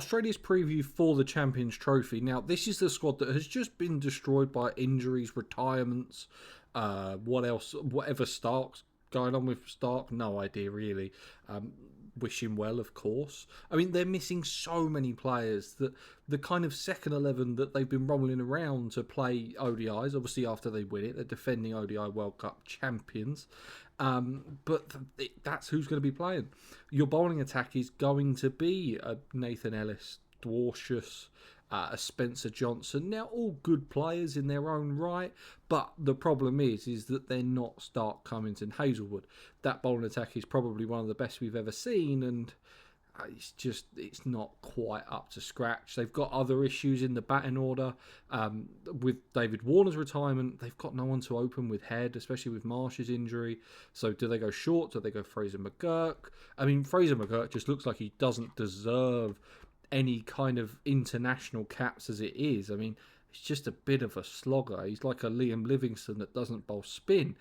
Australia's preview for the Champions Trophy. Now, this is the squad that has just been destroyed by injuries, retirements, what else, whatever Stark's going on with Stark, no idea really. Wish him well, of course. I mean, they're missing so many players that the kind of second 11 that they've been rolling around to play ODIs, obviously after they win it, they're defending ODI World Cup champions. But that's who's going to be playing. Your bowling attack is going to be a Nathan Ellis, Dwarcius, a Spencer Johnson. Now, all good players in their own right, but the problem is that they're not Stark, Cummins, and Hazelwood. That bowling attack is probably one of the best we've ever seen, and it's not quite up to scratch. They've got other issues in the batting order. With David Warner's retirement, they've got no one to open with Head, especially with Marsh's injury. So do they go short? Do they go Fraser McGurk? I mean, Fraser McGurk just looks like he doesn't deserve any kind of international caps as it is. I mean, he's just a bit of a slogger. He's like a Liam Livingston that doesn't bowl spin.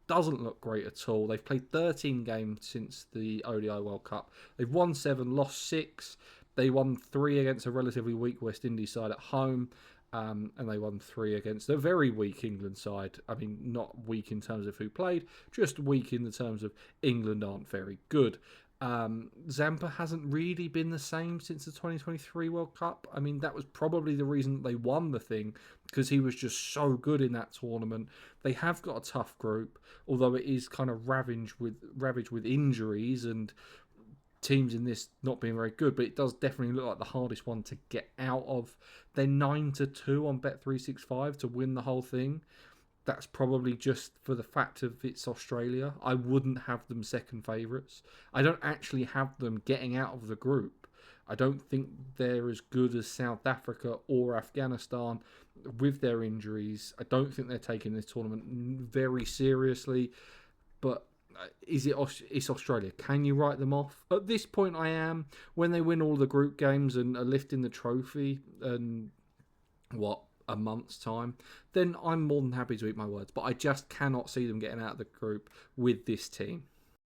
Doesn't look great at all. They've played 13 games since the ODI World Cup. They've won 7, lost 6. They won 3 against a relatively weak West Indies side at home. And they won 3 against a very weak England side. I mean, not weak in terms of who played, just weak in the terms of England aren't very good. Zampa hasn't really been the same since the 2023 World Cup. I mean, that was probably the reason that they won the thing, because he was just so good in that tournament. They have got a tough group, although it is kind of ravaged with injuries and teams in this not being very good, but it does definitely look like the hardest one to get out of. They're 9-2 on Bet365 to win the whole thing. That's probably just for the fact of it's Australia. I wouldn't have them second favourites. I don't actually have them getting out of the group. I don't think they're as good as South Africa or Afghanistan with their injuries. I don't think they're taking this tournament very seriously. But it's Australia. Can you write them off? At this point, I am. When they win all the group games and are lifting the trophy and a month's time, then I'm more than happy to eat my words. But I just cannot see them getting out of the group with this team.